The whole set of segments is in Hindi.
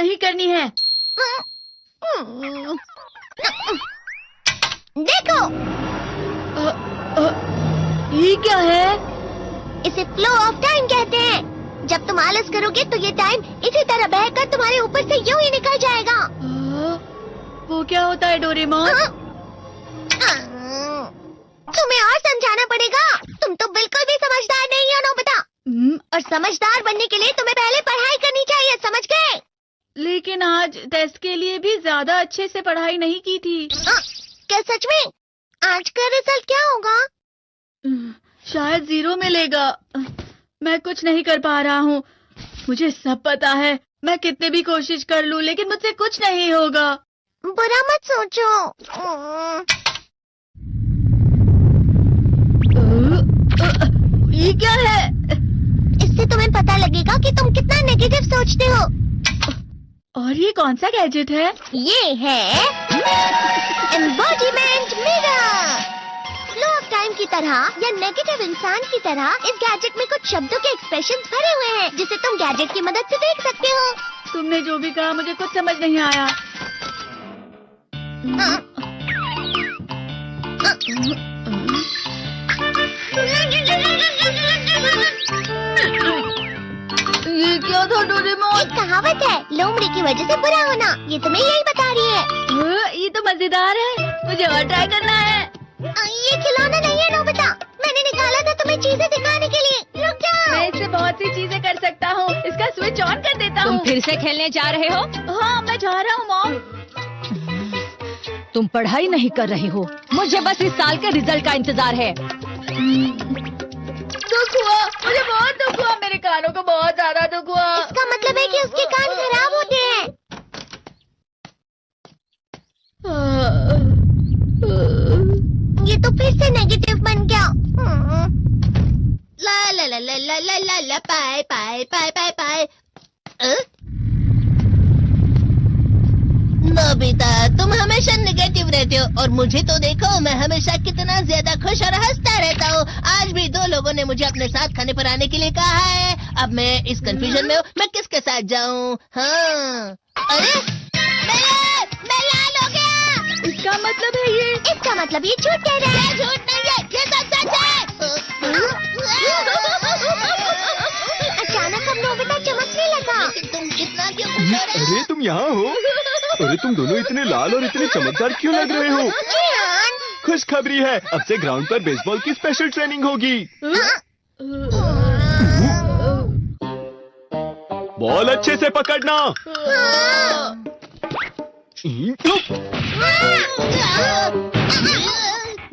नहीं करनी है। देखो, ये क्या है? इसे फ्लो ऑफ टाइम कहते हैं। जब तुम आलस करोगे तो ये टाइम इसी तरह बहकर तुम्हारे ऊपर से यूं ही निकल जाएगा। वो क्या होता है डोरेमोन? तुम्हें और समझाना पड़ेगा। तुम तो बिल्कुल भी समझदार नहीं हो नोबिता। और समझदार बनने के लिए तुम्हें पहले पढ़ाई करनी चाहिए, समझ गए? लेकिन आज टेस्ट के लिए भी ज्यादा अच्छे से पढ़ाई नहीं की थी। क्या सच में? आज का रिजल्ट क्या होगा? शायद 0 मिलेगा। मैं कुछ नहीं कर पा रहा हूँ। मुझे सब पता है। मैं कितने भी कोशिश कर लूँ लेकिन मुझसे कुछ नहीं होगा। बुरा मत सोचो। ये क्या है? इससे तुम्हें पता लगेगा कि तुम कितना नेगेटिव सोचते हो। और ये कौन सा गैजेट है? ये है embodiment mirror. Flow of time की तरह या नेगेटिव इंसान की तरह इस गैजेट में कुछ शब्दों के एक्सप्रेशंस भरे हुए हैं जिसे तुम गैजेट की मदद से देख सकते हो। तुमने जो भी कहा मुझे कुछ समझ नहीं आया। ये क्या था डोरेमोन? एक कहावत है, लोमड़ी की वजह से बुरा होना। ये तुम्हें यही बता रही है। ये तो मजेदार है। मुझे और ट्राई करना है। ये खिलौना नहीं है नोबिता। मैंने निकाला था तुम्हें चीजें दिखाने के लिए। रुक जाओ। मैं इससे बहुत सी चीजें कर सकता हूँ। इसका स्विच ऑन कर देता हूँ। तुम फिर से खेलने जा रहे हो? हाँ, मैं जा रहा हूँ मॉम। तुम पढ़ाई नहीं कर रहे हो। मुझे बस इस साल के रिजल्ट का इंतजार है। दुख हुआ, मुझे बहुत दुख हुआ। मेरे कानों को बहुत ज्यादा दुख हुआ। इसका मतलब है कि उसके कान खराब होते हैं। ये तो फिर से नेगेटिव बन गया। ला ला ला ला ला ला ला ला पाए पाए पाए पाए पाए। नोबिता, तुम हमेशा नेगेटिव रहते हो और मुझे तो देखो, मैं हमेशा कितना ज्यादा खुश और हंसता रहता हूँ। आज भी 2 लोगों ने मुझे अपने साथ खाने पर आने के लिए कहा है। अब मैं इस कंफ्यूजन में हूँ, मैं किसके साथ जाऊँ? हाँ, अरे मैं लाल हो गया। इसका मतलब है ये? इसका मतलब ये झूठ कह रहा है। झूठ नहीं है, ये सच है। अचानक अब नोबिता चमकने लगा। तुम कितना क्यों? अरे तुम यहाँ हो? अरे तुम दोनों इतने लाल और इतने चमकदार क्यों लग रहे हो? खुशखबरी है, अब से ग्राउंड पर बेसबॉल की स्पेशल ट्रेनिंग होगी। बॉल अच्छे से पकड़ना।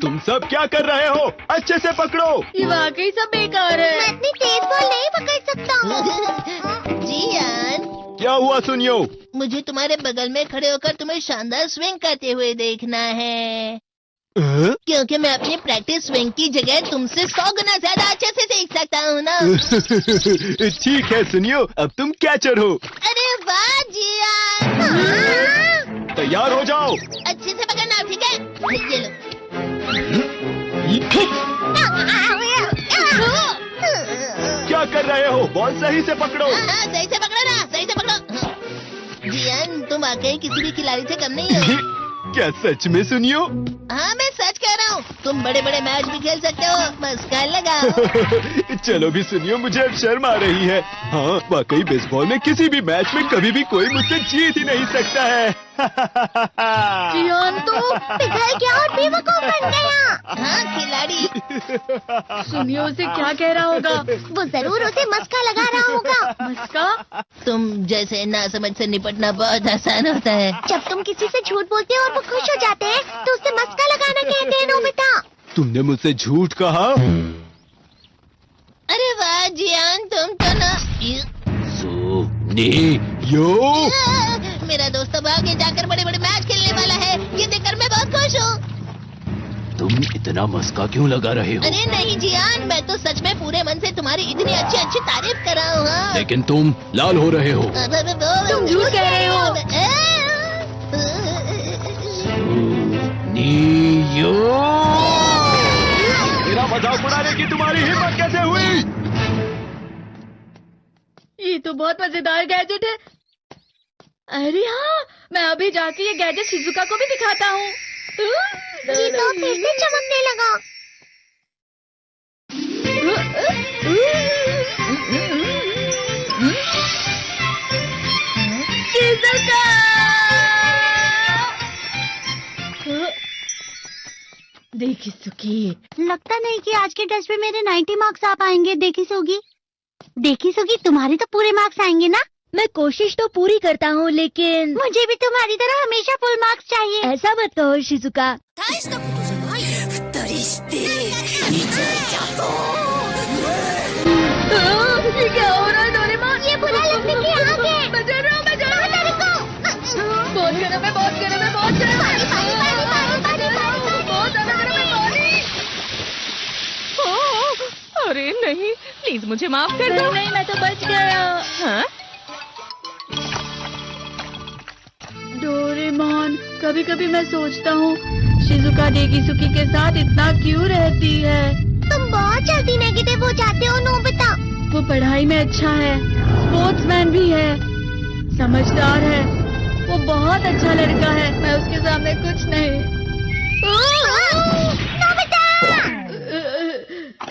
तुम सब क्या कर रहे हो? अच्छे से पकड़ो। ये वाकई सब बेकार है। मैं इतनी तेज बॉल नहीं पकड़ सकता हूँ। जियान, क्या हुआ सुनियो? मुझे तुम्हारे बगल में खड़े होकर तुम्हें शानदार स्विंग करते हुए देखना है। क्योंकि मैं अपनी प्रैक्टिस स्विंग की जगह तुमसे 100 गुना ज्यादा अच्छे से देख सकता हूँ ना। ठीक है सुनियो, अब तुम कैचर हो। अरे वाह जियान। तैयार हो जाओ। अच्छे से पकड़ना, ठीक है? ये लो। क्या कर रहे हो? बॉल सही से पकड़ो। सही से पकड़ो ना, सही से पकड़ो। जियान, तुम वाकई किसी भी खिलाड़ी से कम नहीं हो। क्या सच में सुनियो? हाँ, मैं सच कह रहा हूँ। तुम बड़े बड़े मैच भी खेल सकते हो, मस्का लगाओ। चलो भी सुनियो, मुझे अब शर्म आ रही है। हाँ, वाकई बेसबॉल में किसी भी मैच में कभी भी कोई मुझसे जीत ही नहीं सकता है। जियान तो पिघल गया और बेवकूफ बन गया। हाँ, खिलाड़ी। सुनियो उसे क्या कह रहा होगा? वो जरूर उसे मस्का लगा रहा होगा। मस्का? तुम जैसे नासमझ से निपटना बहुत आसान होता है। जब तुम किसी से झूठ बोलते हो और वो खुश हो जाते हैं तो उसे मस्का लगाना कहते हैं नोबिता। तुमने मुझसे झूठ कहा? अरे वाह जियान, तुम तो ना। यो मेरा दोस्त अब आगे जाकर बड़े बड़े मैच खेलने वाला है। ये देखकर मैं बहुत खुश हूँ। तुम इतना मस्का क्यों लगा रहे हो? अरे नहीं जियान, मैं तो सच में पूरे मन से तुम्हारी इतनी अच्छी अच्छी तारीफ कर रहा हूँ। हाँ। लेकिन तुम लाल हो रहे हो। तुम झूठ कह रहे हो। मेरा मजाक उड़ाने की तुम्हारी हिम्मत कैसे हुई? ये तो बहुत मजेदार गैजेट है। अरे हाँ, मैं अभी जाके ये गैजेट शिजुका को भी दिखाता हूँ। जी तो फिर से चमकने लगा। शिजुका! देखिसुकी, लगता नहीं कि आज के टेस्ट में मेरे 90 मार्क्स आ पाएंगे। देखिसुगी तुम्हारे तो पूरे मार्क्स आएंगे ना? मैं कोशिश तो पूरी करता हूँ, लेकिन मुझे भी तुम्हारी तरह हमेशा फुल मार्क्स चाहिए। ऐसा मत कहो शिजुका। ये क्या हो रहा है डोरेमोन? ये बुरा लगने की आग है। मैं जल रहा हूँ, मैं जल रहा हूँ। बहुत गर्म है, बहुत गर्म है, बहुत गर्म है। बहुत ज्यादा गर्म है पानी। अरे नहीं, प्लीज मुझे माफ कर दो। नहीं, मैं तो बच गया। हाँ? डोरेमोन, कभी कभी मैं सोचता हूँ शिजुका डेकिसुकी के साथ इतना क्यों रहती है। तुम बहुत जल्दी नेगेटिव हो जाते हो नोबिता। वो पढ़ाई में अच्छा है, स्पोर्ट्समैन भी है, समझदार है, वो बहुत अच्छा लड़का है। मैं उसके सामने कुछ नहीं। नोबिता!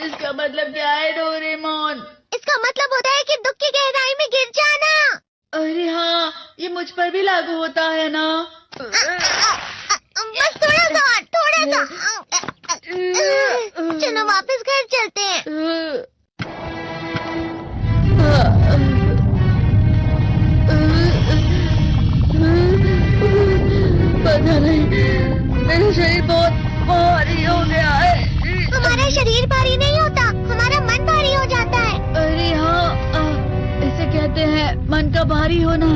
इसका मतलब क्या है डोरेमोन? इसका मतलब होता है कि दुख की गहराई में गिर जाना। अरे हाँ, ये मुझ पर भी लागू होता है ना। बस थोड़ा सा। चलो वापस घर चलते हैं। पता नहीं, मेरा शरीर बहुत भारी हो गया है। हमारा शरीर भारी नहीं होता, हमारा मन भारी हो जाता है। अरे हाँ, इसे कहते हैं मन का भारी होना।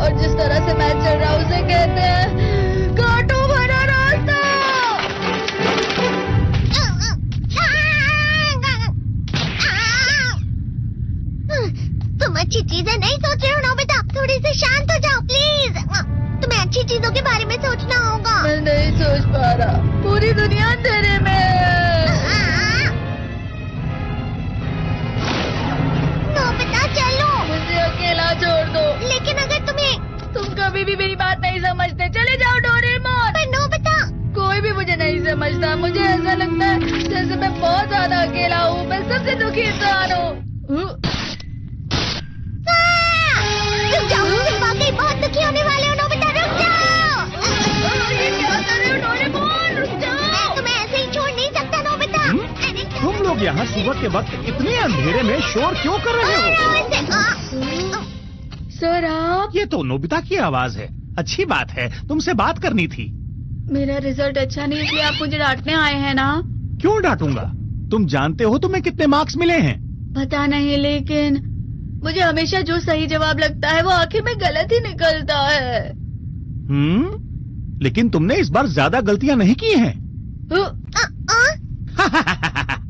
और जिस तरह से मैं चल रहा हूँ उसे कहते हैं कांटों भरा रास्ता। तुम अच्छी चीजें नहीं सोच रहे हो नोबिता, थोड़ी सी शांत हो जाओ प्लीज। तुम्हें अच्छी चीजों के बारे में सोचना होगा। मैं नहीं सोच पा रहा, पूरी दुनिया अंधेरे में है। नोबिता चलो। मुझे अकेला छोड़ दो। लेकिन अगर तुम कभी भी मेरी बात नहीं समझते, चले जाओ डोरेमोन। पर नोबिता, कोई भी मुझे नहीं समझता। मुझे ऐसा लगता है जैसे मैं बहुत ज्यादा अकेला हूँ। मैं सबसे दुखी इंसान हूँ। रुक जाओ, तुम वाकई बहुत दुखी होने वाले हो नोबिता, रुक जाओ। ये क्या कर रहे हो डोरेमोन? रुक जाओ। मैं तुम्हें ऐसे ही छोड़ नहीं सकता नोबिता। अरे तुम लोग यहाँ सुबह के वक्त इतने अंधेरे में शोर क्यों कर रहे हो? सर आप? ये तो नोबिता की आवाज है। अच्छी बात है, तुमसे बात करनी थी। मेरा रिजल्ट अच्छा नहीं, इसलिए आप मुझे डांटने आए हैं ना? क्यों डांटूंगा? तुम जानते हो तुम्हें कितने मार्क्स मिले हैं? पता नहीं, लेकिन मुझे हमेशा जो सही जवाब लगता है वो आखिर में गलत ही निकलता है। लेकिन तुमने इस बार ज्यादा गलतियां नहीं की हैं।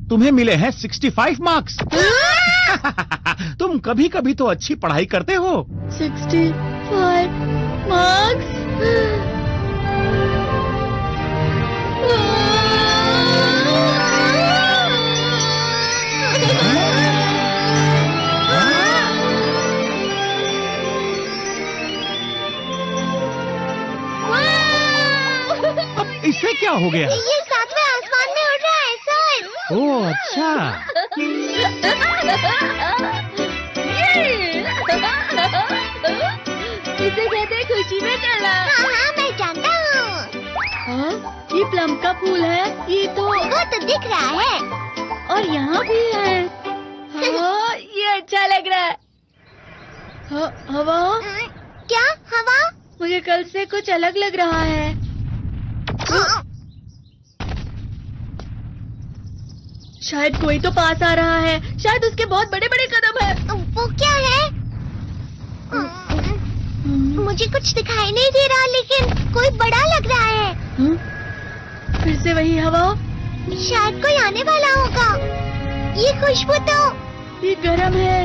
तुम्हें मिले हैं 65 मार्क्स। तुम कभी कभी तो अच्छी पढ़ाई करते हो। 65 मार्क्स? अब इससे क्या हो गया? ये सातवें आसमान में उड़ रहा है सर। ओह अच्छा। इसे कहते हैं खुशी में चलना। हाँ, मैं जानता हूँ। हाँ, ये प्लम का फूल है। ये तो वो तो दिख रहा है। और यहाँ भी है। हाँ, ये अच्छा लग रहा है। हवा? क्या हवा? मुझे कल से कुछ अलग लग रहा है। शायद कोई तो पास आ रहा है। शायद उसके बहुत बड़े बड़े कदम है। वो क्या है? मुझे कुछ दिखाई नहीं दे रहा, लेकिन कोई बड़ा लग रहा है। फिर से वही हवा। शायद कोई आने वाला होगा। ये खुशबू तो ये गरम है।